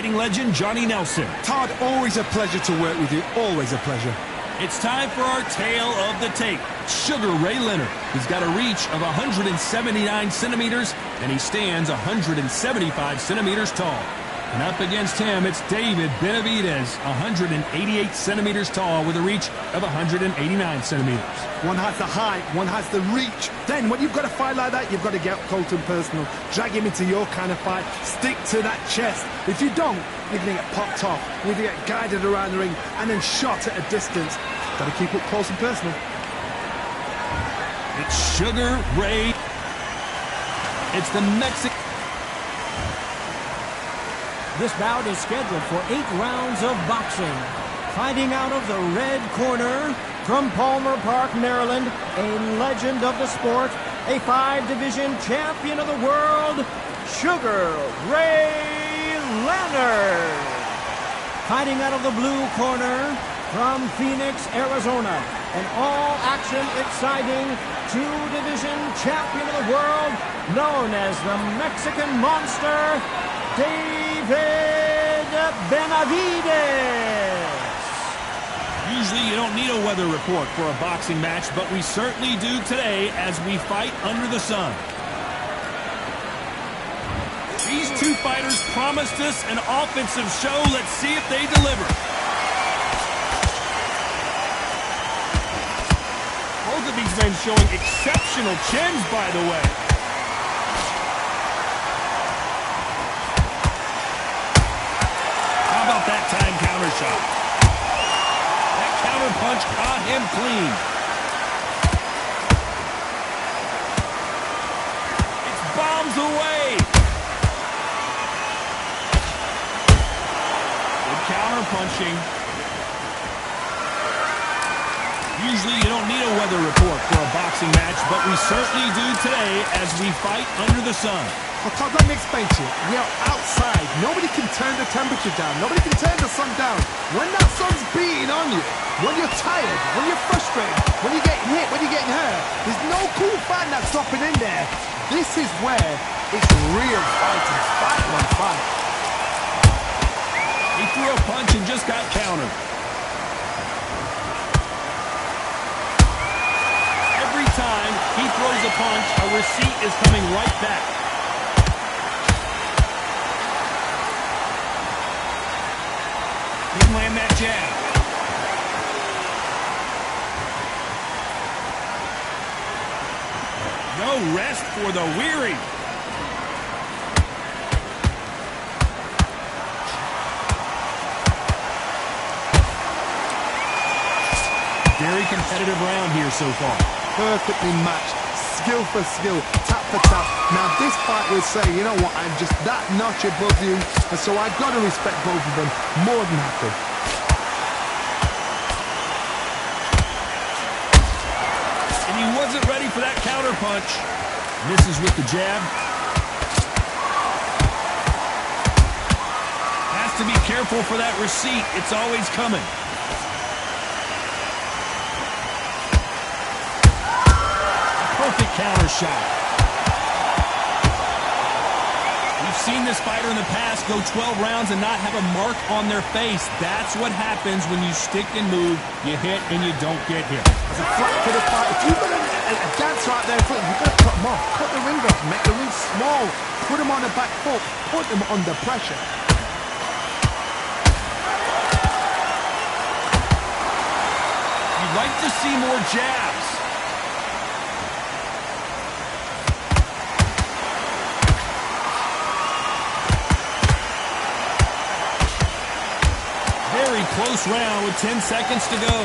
fighting legend Johnny Nelson. Todd, always a pleasure to work with you. Always a pleasure. It's time for our tale of the tape. Sugar Ray Leonard. He's got a reach of 179 centimeters, and he stands 175 centimeters tall. And up against him, it's David Benavidez, 188 centimeters tall with a reach of 189 centimeters. One has the height, one has the reach. Then when you've got a fight like that, you've got to get up close and personal. Drag him into your kind of fight. Stick to that chest. If you don't, you're going to get popped off. You're going to get guided around the ring and then shot at a distance. Got to keep it close and personal. It's Sugar Ray. It's the Mexican. This bout is scheduled for 8 rounds of boxing. Fighting out of the red corner, from Palmer Park, Maryland, a legend of the sport, a 5-division champion of the world, Sugar Ray Leonard. Fighting out of the blue corner, from Phoenix, Arizona, an all-action, exciting 2-division champion of the world, known as the Mexican Monster, David Benavidez. Usually you don't need a weather report for a boxing match, but we certainly do today as we fight under the sun. These two fighters promised us an offensive show. Let's see if they deliver. Both of these men showing exceptional chins, by the way. How about that time counter shot? That counter punch caught him clean. It's bombs away. Good counter punching. Usually you don't need a weather report for a boxing match, but we certainly do today as we fight under the sun. Well, Todd, let me explain to you. You're outside. Nobody can turn the temperature down. Nobody can turn the sun down. When that sun's beating on you, when you're tired, when you're frustrated, when you're getting hit, when you're getting hurt, there's no cool fan that's dropping in there. This is where it's real fighting. Fight on fight. He threw a punch and just got countered. Every time he throws a punch, a receipt is coming right back. Didn't land that jab. No rest for the weary. Very competitive round here so far. Perfectly matched, skill for skill, tap for tap. Now this fight will say, you know what, I'm just that notch above you, and so I've got to respect both of them more than happy. And he wasn't ready for that counter punch. Misses with the jab. Has to be careful for that receipt. It's always coming. Perfect counter shot. We've seen this fighter in the past go 12 rounds and not have a mark on their face. That's what happens when you stick and move. You hit and you don't get hit. It's a flat for the fight. If you've got a dancer out there in front, you've got to cut them off. Cut the ring off. Make the ring small. Put them on the back foot. Put them under pressure. You'd like to see more jabs. Very close round with 10 seconds to go.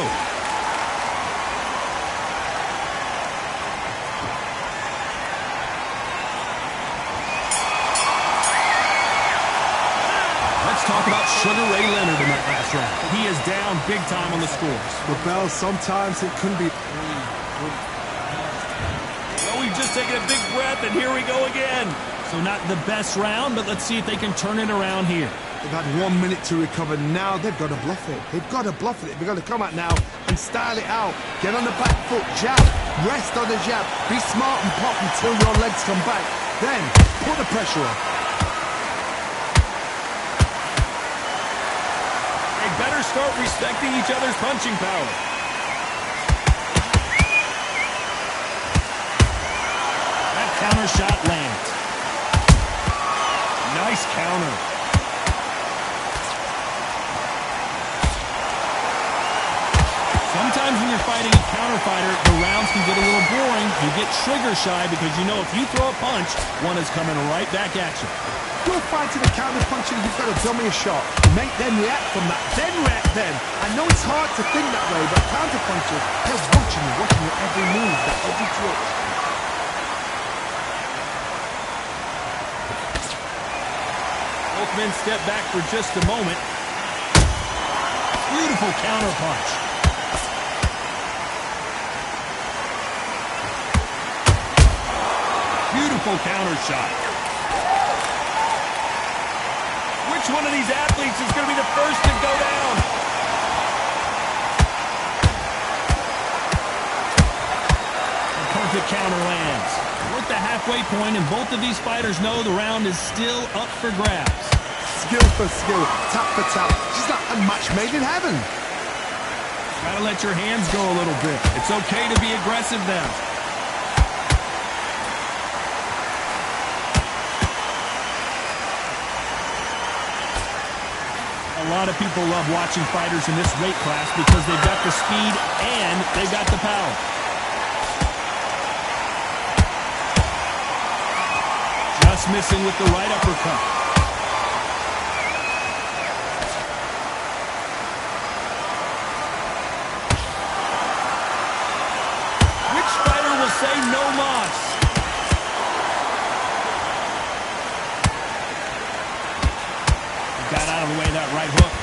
Let's talk about Sugar Ray Leonard in that last round. He is down big time on the scores. Well, Bell, sometimes it can be... Well, we've just taken a big breath, and here we go again. So not the best round, but let's see if they can turn it around here. They've had 1 minute to recover. Now they've got to bluff it. They've got to bluff it. They've got to come out now and style it out. Get on the back foot, jab, rest on the jab. Be smart and pop until your legs come back. Then put the pressure on. better start respecting each other's punching power. That counter shot lands. Nice counter. Sometimes when you're fighting a counter fighter, the rounds can get a little boring. You get trigger shy because you know if you throw a punch, one is coming right back at you. You're fighting a counter puncher, you've got to dummy a shot. Make them react from that, then react then. I know it's hard to think that way, but counter punchers, they're watching your every move, that every twitch. Both men step back for just a moment. Beautiful counter punch. Beautiful counter shot. Which one of these athletes is going to be the first to go down? A perfect counter lands. We're at the halfway point, and both of these fighters know the round is still up for grabs. Skill for skill, tap for tap. She's like a match made in heaven. Gotta let your hands go a little bit. It's okay to be aggressive now. A lot of people love watching fighters in this weight class because they've got the speed and they've got the power. Just missing with the right uppercut. Which fighter will say no mas? Got out of the way of that right hook.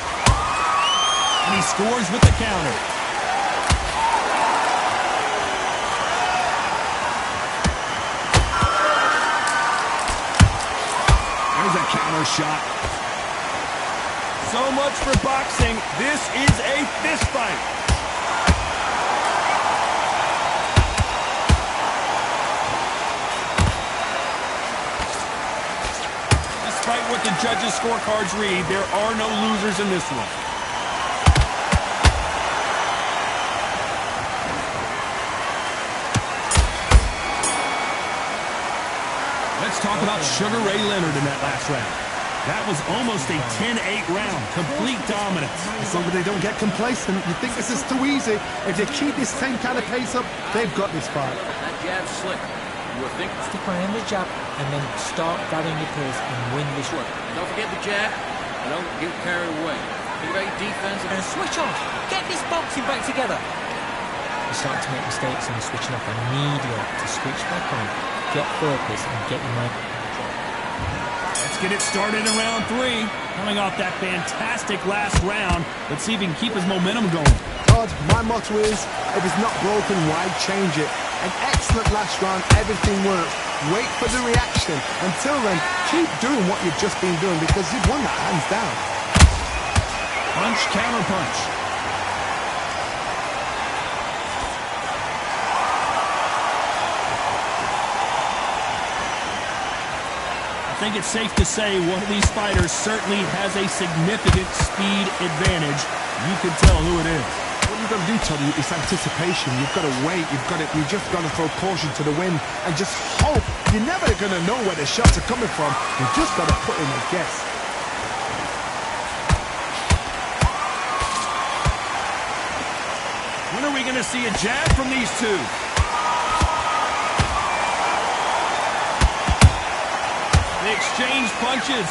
And he scores with the counter. There's a counter shot. So much for boxing. This is a fist fight. Despite what the judges' scorecards read, there are no losers in this one. Let's talk about Sugar Ray Leonard in that last round. That was almost a 10-8 round. Complete dominance. As long as they don't get complacent, you think this is too easy. If they keep this same kind of pace up, they've got this fight. That jab's slick. You would think. Stick around the jab and then start gathering your pace and win this one. Don't forget the jab. And don't get carried away. Think about your defense. And switch off. Get this boxing back together. You start to make mistakes and you're switching off. I need you to switch back on, get focused and get your mind. Let's get it started in round 3. Coming off that fantastic last round. Let's see if he can keep his momentum going. Todd, my motto is, if it's not broken, why change it? An excellent last round, everything works. Wait for the reaction. Until then, keep doing what you've just been doing because you've won that hands down. Punch, counter punch. I think it's safe to say one of these fighters certainly has a significant speed advantage. You can tell who it is. What you've got to do, Tony, is anticipation. You've got to wait. You've just got to throw caution to the wind and just hope. You're never going to know where the shots are coming from. You've just got to put in a guess. When are we going to see a jab from these two? They exchange punches.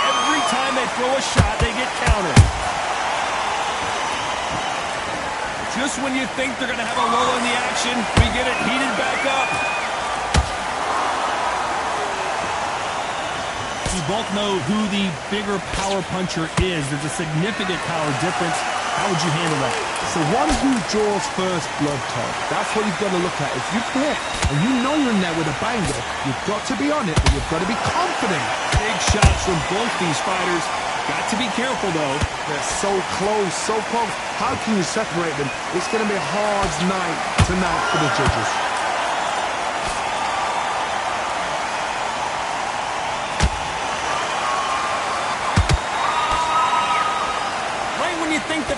Every time they throw a shot, they get countered. Just when you think they're going to have a lull in the action, we get it heated back up. You both know who the bigger power puncher is. There's a significant power difference. How would you handle that? It's the one who draws first blood, Todd. That's what you've got to look at. If you hit and you know you're in there with a banger, you've got to be on it, but you've got to be confident. Big shots from both these fighters. Got to be careful, though. They're so close, so close. How can you separate them? It's going to be a hard night tonight for the judges.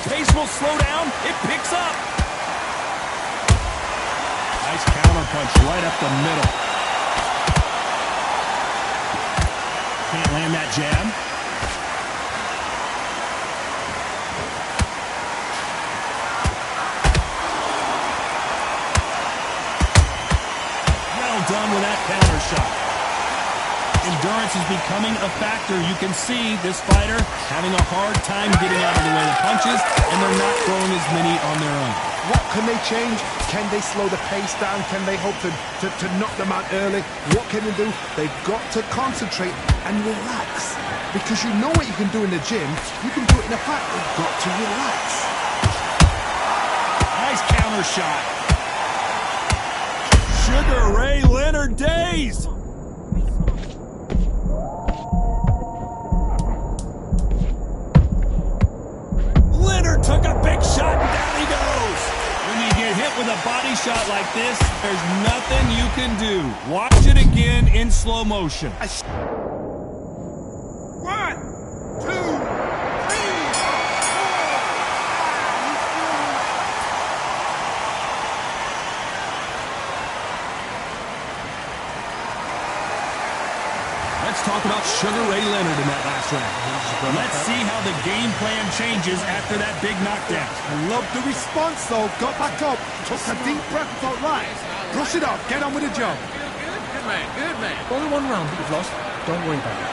pace will slow down. It picks up. Nice counter punch right up the middle. Can't land that jab. Well done with that counter shot. Endurance is becoming a factor. You can see this fighter having a hard time getting out of the way of punches, and they're not throwing as many on their own. What can they change? Can they slow the pace down? Can they hope to knock them out early? What can they do? They've got to concentrate and relax. Because you know what you can do in the gym, you can do it in a fight. They've got to relax. Nice counter shot. Sugar Ray Leonard dazed. Leonard took a big shot and down he goes. When you get hit with a body shot like this, there's nothing you can do. Watch it again in slow motion. 1, 2, 3, 4. Let's talk about Sugar Ray Leonard in that last round. Let's see how the game plan changes after that big knockdown. I love the response, though. Got back up, took a deep breath, thought, right, brush it off, get on with the job. Good man, good man. Only one round that you've lost. Don't worry about it.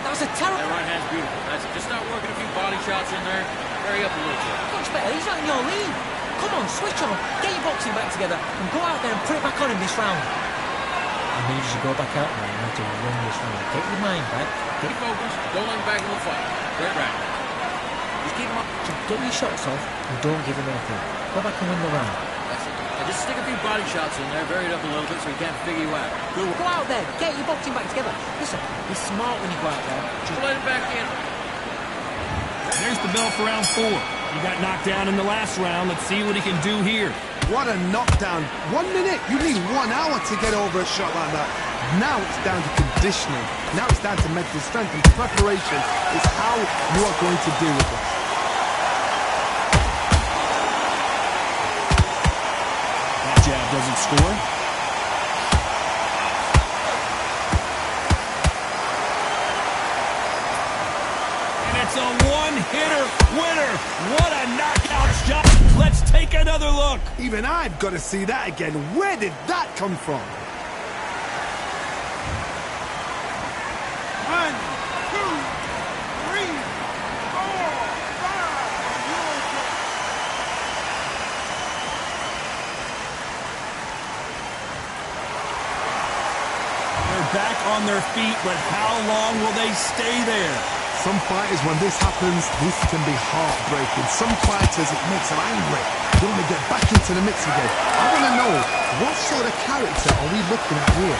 That was a terrible... That right hand's beautiful. That's it. Just start working a few body shots in there. Hurry up a little bit. Much better. He's not in your league. Come on, switch on. Get your boxing back together and go out there and put it back on him this round. I need you to go back out there and need to win this round. Get your mind back. Keep focused. Don't let him back in the fight. Great round. Just keep him up. So get your shots off and don't give him anything. Go back and win the round. That's it. And just stick a few body shots in there. Vary it up a little bit so he can't figure you out. Good work. Go out there. Get your boxing back together. Listen, be smart when you go out there. Just let him back in. There's the bell for round 4. He got knocked down in the last round. Let's see what he can do here. What a knockdown. 1 minute. You need 1 hour to get over a shot like that. Now it's down to conditioning. Now it's down to mental strength, and preparation is how you are going to deal with this. That jab doesn't score. And it's a one-hitter winner. What a knockout shot. Let's take another look. Even I've got to see that again. Where did that come from? 1, 2, 3, 4, 5. They're back on their feet, but how long will they stay there? Some fighters, when this happens, this can be heartbreaking. Some fighters, it makes them angry. They want to get back into the mix again. I want to know, what sort of character are we looking at here?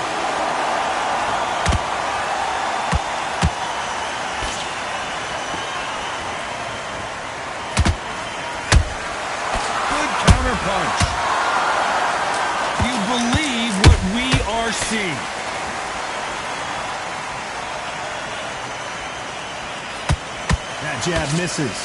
Good counter punch. You believe what we are seeing. That jab misses.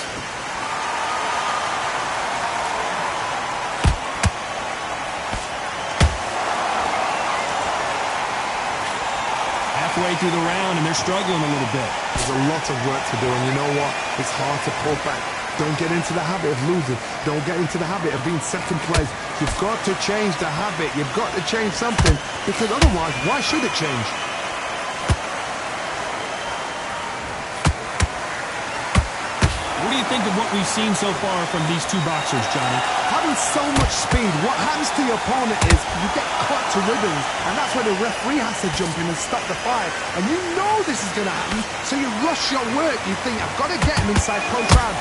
Halfway through the round, and they're struggling a little bit. There's a lot of work to do, and you know what? It's hard to pull back. Don't get into the habit of losing. Don't get into the habit of being second place. You've got to change the habit. You've got to change something, because otherwise, why should it change? What do you think of what we've seen so far from these two boxers, Johnny? Having so much speed, what happens to your opponent is you get caught to rhythms, and that's where the referee has to jump in and stop the fight. And you know this is going to happen, so you rush your work. You think, I've got to get him inside punch round.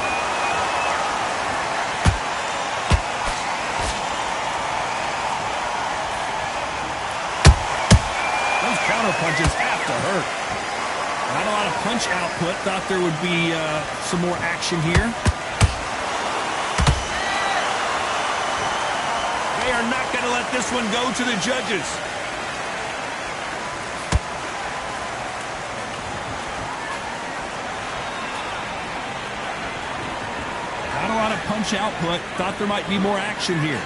Those counter punches have to hurt. Not a lot of punch output. Thought there would be some more action here. They are not going to let this one go to the judges. punch output. Thought there might be more action here.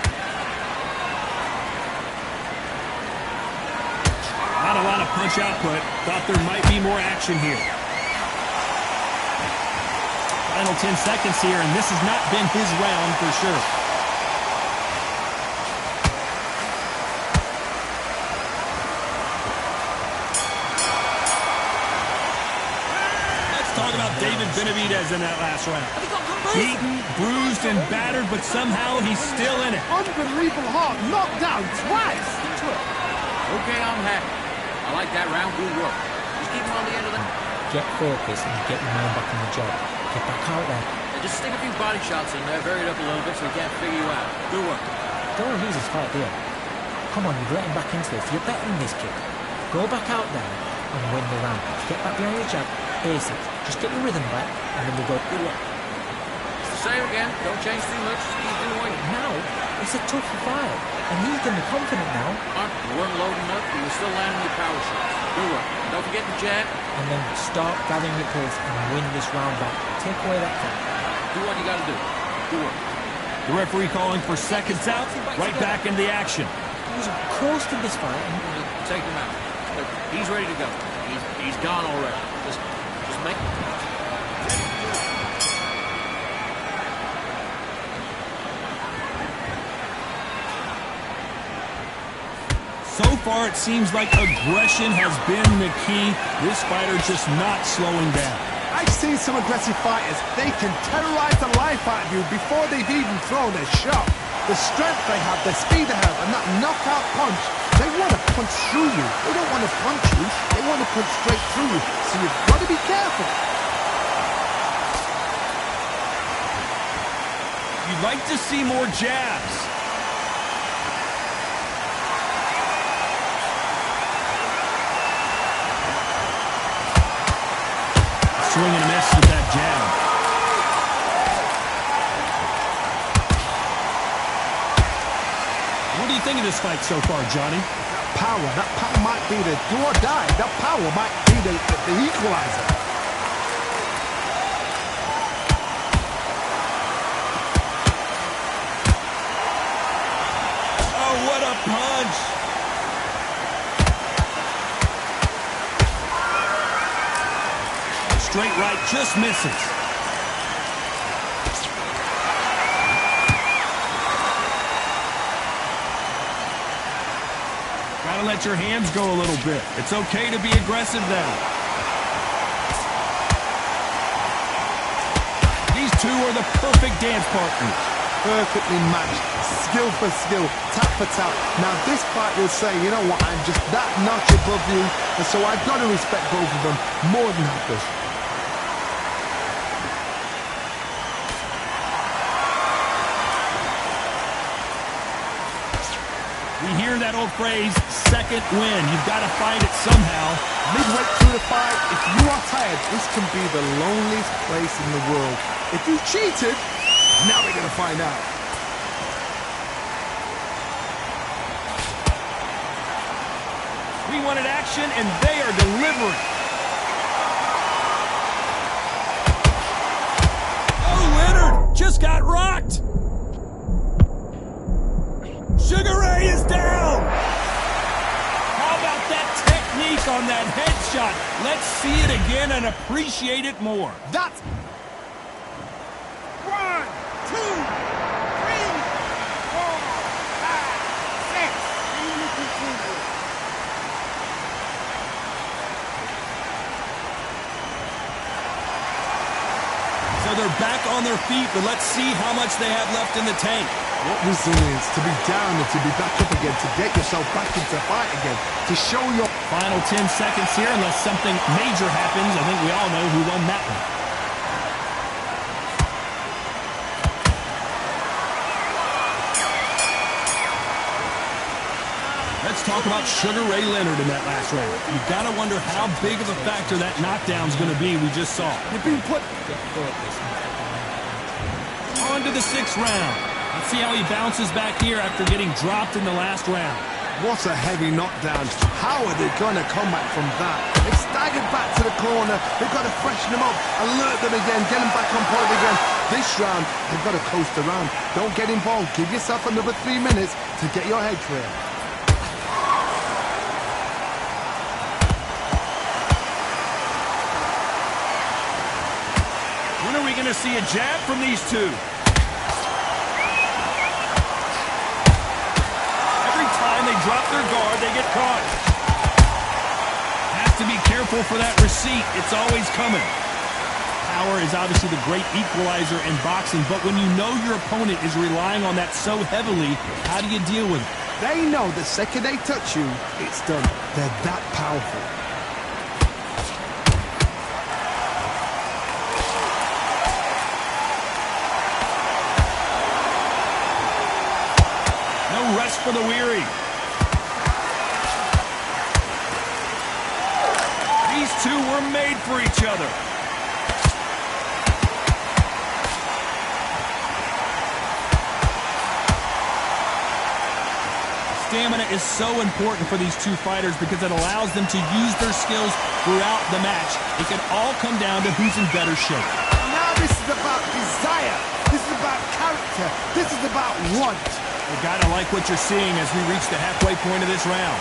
Not a lot of punch output. Thought there might be more action here. Final 10 seconds here, and this has not been his round for sure. Let's talk about David Benavidez in that last round. Beaten, bruised, and battered, but somehow he's still in it. Unbelievable hard, knocked down twice. Okay, I'm happy. I like that round. Good work. Just keep him on the end of the... Get focused and get your mind back in the job. Get back out there. And just stick a few body shots in there, vary it up a little bit so he can't figure you out. Good work. Don't lose his fight there. Come on, you've let him back into this. You're better than this kid. Go back out there and win the round. Get back behind your jab. Basics. Just get your rhythm back and then we go. Good work. It's the same again. Don't change too much. Just keep doing what you... Now, it's a tough fight. And he's going to be confident now. Mark, you weren't loading up, but you were still landing your power shots. Good work. Don't forget the jab. And then start gathering your pace and win this round back. Take away that fight. Do what you got to do. Good work. The referee calling for seconds out. Right back into the action. He was close to this fight. And... Take him out. Look, he's ready to go. He's gone already. Just make... So far, it seems like aggression has been the key. This fighter just not slowing down. I've seen some aggressive fighters. They can terrorize the life out of you before they've even thrown a shot. The strength they have, the speed they have, and that knockout punch, they want to punch through you. They don't want to punch you. They want to punch straight through you. So you've got to be careful. You'd like to see more jabs. Swing and a miss with that jab. What do you think of this fight so far, Johnny? That power might be the do or die. That power might be the equalizer. Oh, what a punch! Straight right, just misses. Gotta let your hands go a little bit. It's okay to be aggressive now. These two are the perfect dance partners. Perfectly matched, skill for skill, tap for tap. Now this fight will say, you know what, I'm just that notch above you, and so I've got to respect both of them more than happy. We hear that old phrase, second win. You've got to find it somehow. Midway through the fight, if you are tired, this can be the loneliest place in the world. If you cheated, now we're going to find out. We wanted action, and they are delivering. Oh, Leonard just got rocked. Sugar Ray is down! How about that technique on that headshot? Let's see it again and appreciate it more. That's... 1, 2, 3, 4, 5, 6. So they're back on their feet, but let's see how much they have left in the tank. What resilience to be down and to be back up again, to get yourself back into fight again, to show your... Final 10 seconds here, unless something major happens. I think we all know who won that one. Let's talk about Sugar Ray Leonard in that last round. You've got to wonder how big of a factor that knockdown's going to be we just saw. You've been put... On to the 6th round. Let's see how he bounces back here after getting dropped in the last round. What a heavy knockdown. How are they going to come back from that? They've staggered back to the corner. They've got to freshen them up, alert them again, get them back on point again. This round, they've got to coast around. Don't get involved. Give yourself another 3 minutes to get your head clear. When are we going to see a jab from these two? They drop their guard, they get caught. Has to be careful for that receipt. It's always coming. Power is obviously the great equalizer in boxing, but when you know your opponent is relying on that so heavily, how do you deal with it? They know the second they touch you, it's done. They're that powerful. No rest for the weary. These two were made for each other. Stamina is so important for these two fighters because it allows them to use their skills throughout the match. It can all come down to who's in better shape. Now this is about desire. This is about character. This is about want. You gotta like what you're seeing as we reach the halfway point of this round.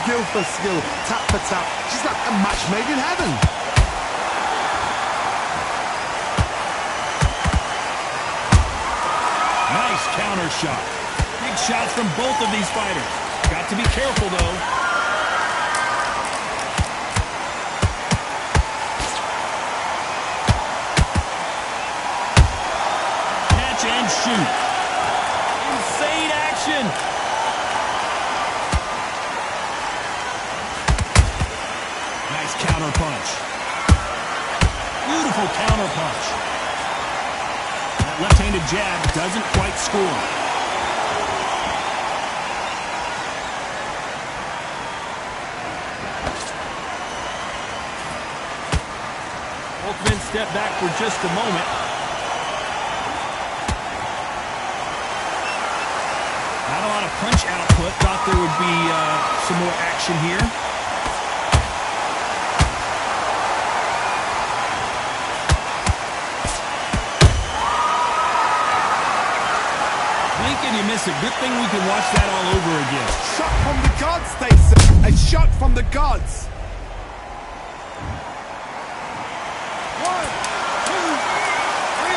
Skill for skill, tap for tap. She's like a match made in heaven. Nice counter shot. Big shots from both of these fighters. Got to be careful, though. Catch and shoot. Insane action. Nice counter punch. Beautiful counter punch. That left-handed jab doesn't quite score. Both men step back for just a moment. Not a lot of punch output. Thought there would be some more action here. And you miss it. Good thing we can watch that all over again. Shot from the gods, they say. A shot from the gods. 1, 2, 3,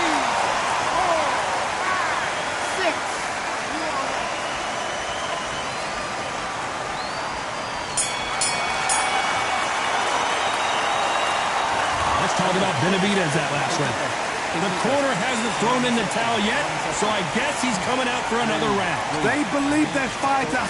4, 5, 6. Let's talk about Benavidez that last round. The corner hasn't thrown in the towel yet, so I guess he's coming out for another round. They believe their fighter.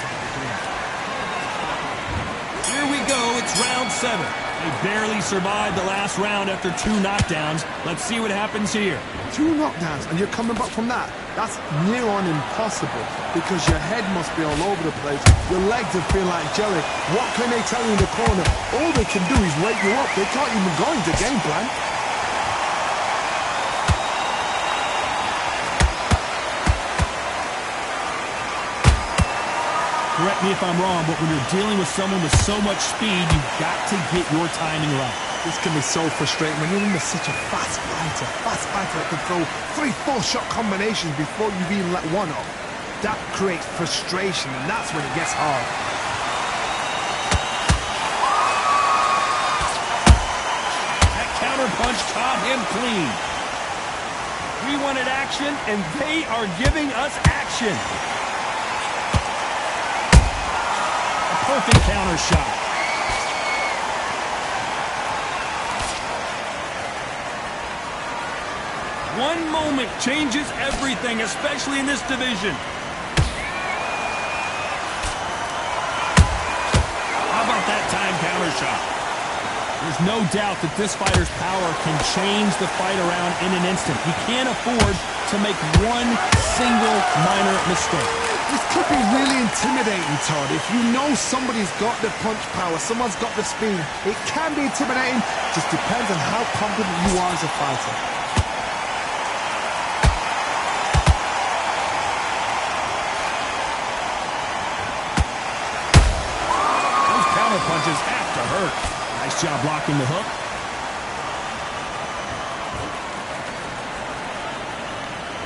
Here we go, it's round 7. They barely survived the last round after 2 knockdowns. Let's see what happens here. 2 knockdowns, and you're coming back from that. That's near on impossible, because your head must be all over the place. Your legs will feel like jelly. What can they tell you in the corner? All they can do is wake you up. They can't even go into game plan. Correct me if I'm wrong, but when you're dealing with someone with so much speed, you've got to get your timing right. This can be so frustrating when you're in such a fast fighter that can throw 3-4 shot combinations before you've even let one off. That creates frustration, and that's when it gets hard. That counter punch caught him clean. We wanted action, and they are giving us action. Perfect counter shot. One moment changes everything, especially in this division. How about that time counter shot? There's no doubt that this fighter's power can change the fight around in an instant. He can't afford to make one single minor mistake. This could be really intimidating, Todd. If you know somebody's got the punch power, someone's got the speed, it can be intimidating. Just depends on how confident you are as a fighter. counter punches have to hurt. Nice job blocking the hook.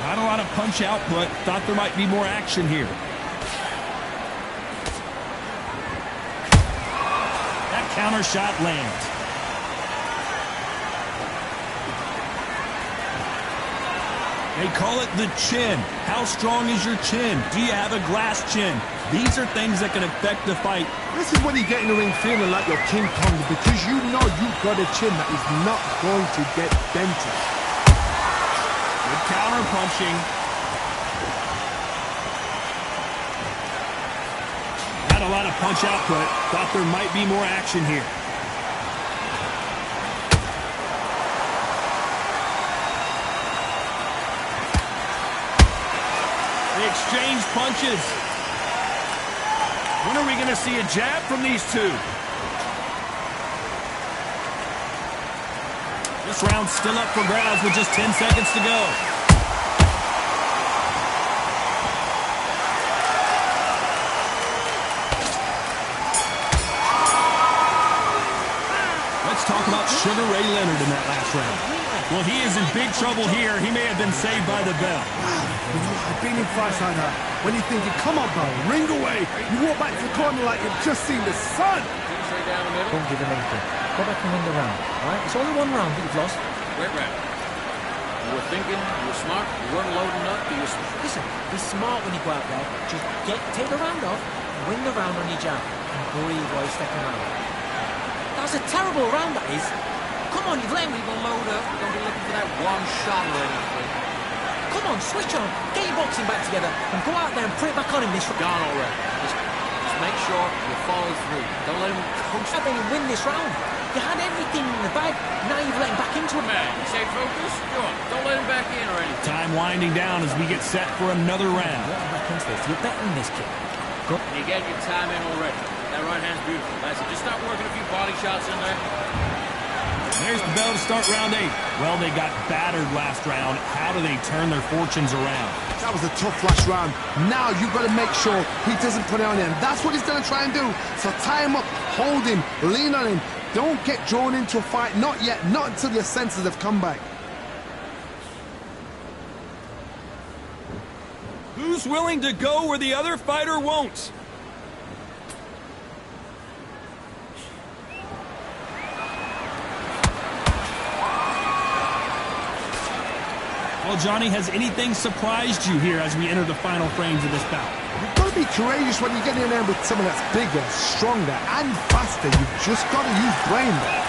Not a lot of punch output. Thought there might be more action here. That counter shot lands. They call it the chin. How strong is your chin? Do you have a glass chin? These are things that can affect the fight. This is when you get in the ring feeling like you're King Kong, because you know you've got a chin that is not going to get dented. Good counter punching. Not a lot of punch output. Thought there might be more action here. They exchange punches. When are we going to see a jab from these two? This round's still up for grabs with just 10 seconds to go. Let's talk about Sugar Ray Leonard in that last round. Well, he is in big trouble here. He may have been saved by the bell. I've been in fights like that. When you're thinking, come on, bro, ring away. You walk back to the corner like you've just seen the sun. Straight down the middle. Don't give him anything. Go back and win the round. All right? It's only one round that you've lost. Great round. You were thinking, you were smart, you weren't loading up, you were... Listen, be smart when you go out there. Just take the round off, win the round on your jab, and breathe while you're stepping around. That's a terrible round, that is. Come on, you've let him People load up, don't be looking for that one shot or anything. Come on, switch on. Get your boxing back together and go out there and put it back on him this round. Gone already. Just make sure you follow through. Don't let him coast. Then you win this round. You had everything in the bag. Now you've let him back into it. Man, you say focus? Go on. Don't let him back in or anything. Time winding down as we get set for another round. Let him back into this. You're better than this, kid. Go. You get your time in already. That right hand's beautiful. That's it. Just start working a few body shots in there. There's the bell to start round 8. Well, they got battered last round. How do they turn their fortunes around? That was a tough last round. Now you've got to make sure he doesn't put it on him. That's what he's going to try and do. So tie him up, hold him, lean on him. Don't get drawn into a fight. Not yet. Not until your senses have come back. Who's willing to go where the other fighter won't? Well, Johnny, has anything surprised you here as we enter the final frames of this bout? You've got to be courageous when you get in there with someone that's bigger, stronger, and faster. You've just got to use brain there.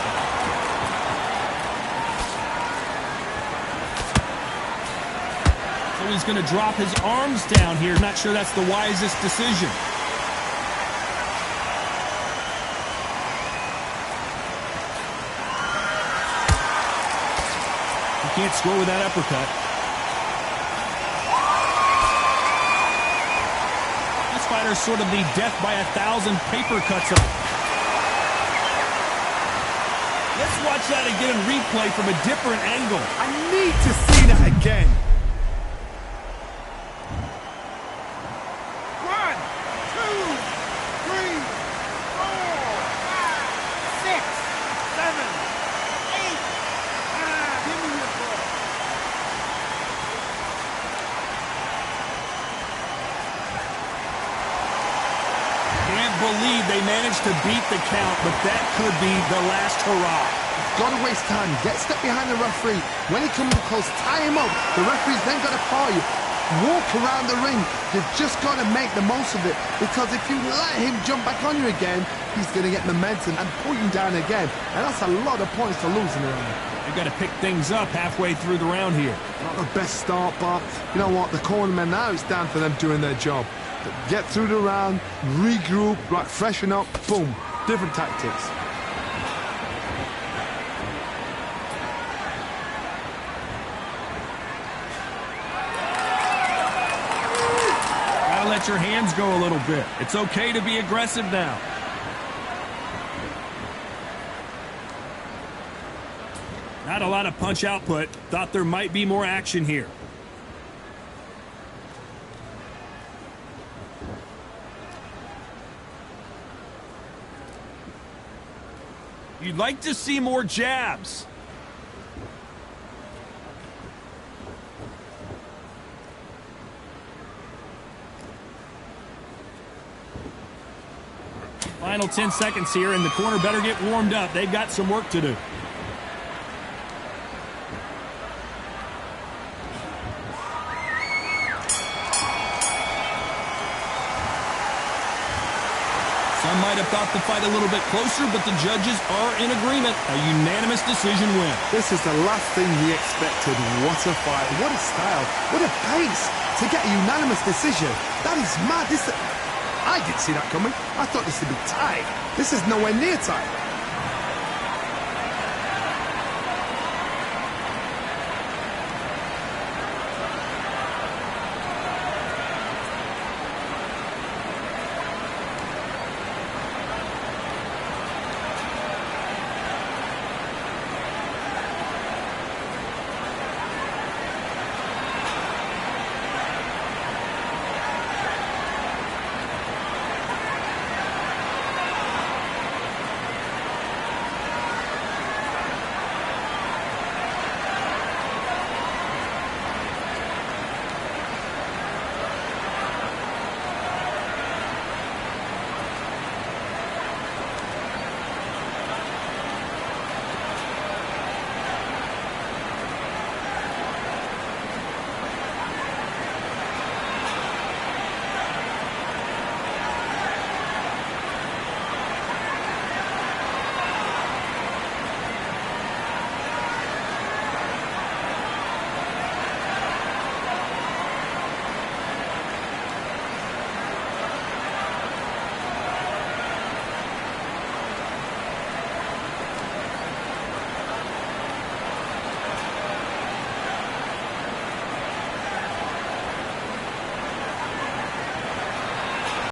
So he's going to drop his arms down here. Not sure that's the wisest decision. He can't score with that uppercut. This fighter's sort of the death by 1,000 paper cuts. Let's watch that again in replay from a different angle. I need to see that again. 1, 2, 3, 4, 5, 6, 7, 8. Give me your ball. Can't believe they managed to beat the count, but that could be the last hurrah. Got to waste time. Get step behind the referee. When he comes close, tie him up. The referee's then got to call you. Walk around the ring. You've just got to make the most of it, because if you let him jump back on you again, he's going to get momentum and pull you down again. And that's a lot of points to lose in the round. They've got to pick things up halfway through the round here. Not the best start, but you know what? The cornermen now, it's down for them doing their job. Get through the round, regroup, right, freshen up, boom. Different tactics. Gotta let your hands go a little bit. It's okay to be aggressive now. Not a lot of punch output. Thought there might be more action here. you'd like to see more jabs. Final 10 seconds here, and the corner better get warmed up. They've got some work to do. Some might have thought the fight a little bit closer, but the judges are in agreement. A unanimous decision win. This is the last thing he expected. What a fight, what a style, what a pace to get a unanimous decision. That is mad. I didn't see that coming. I thought this would be tight. This is nowhere near tight.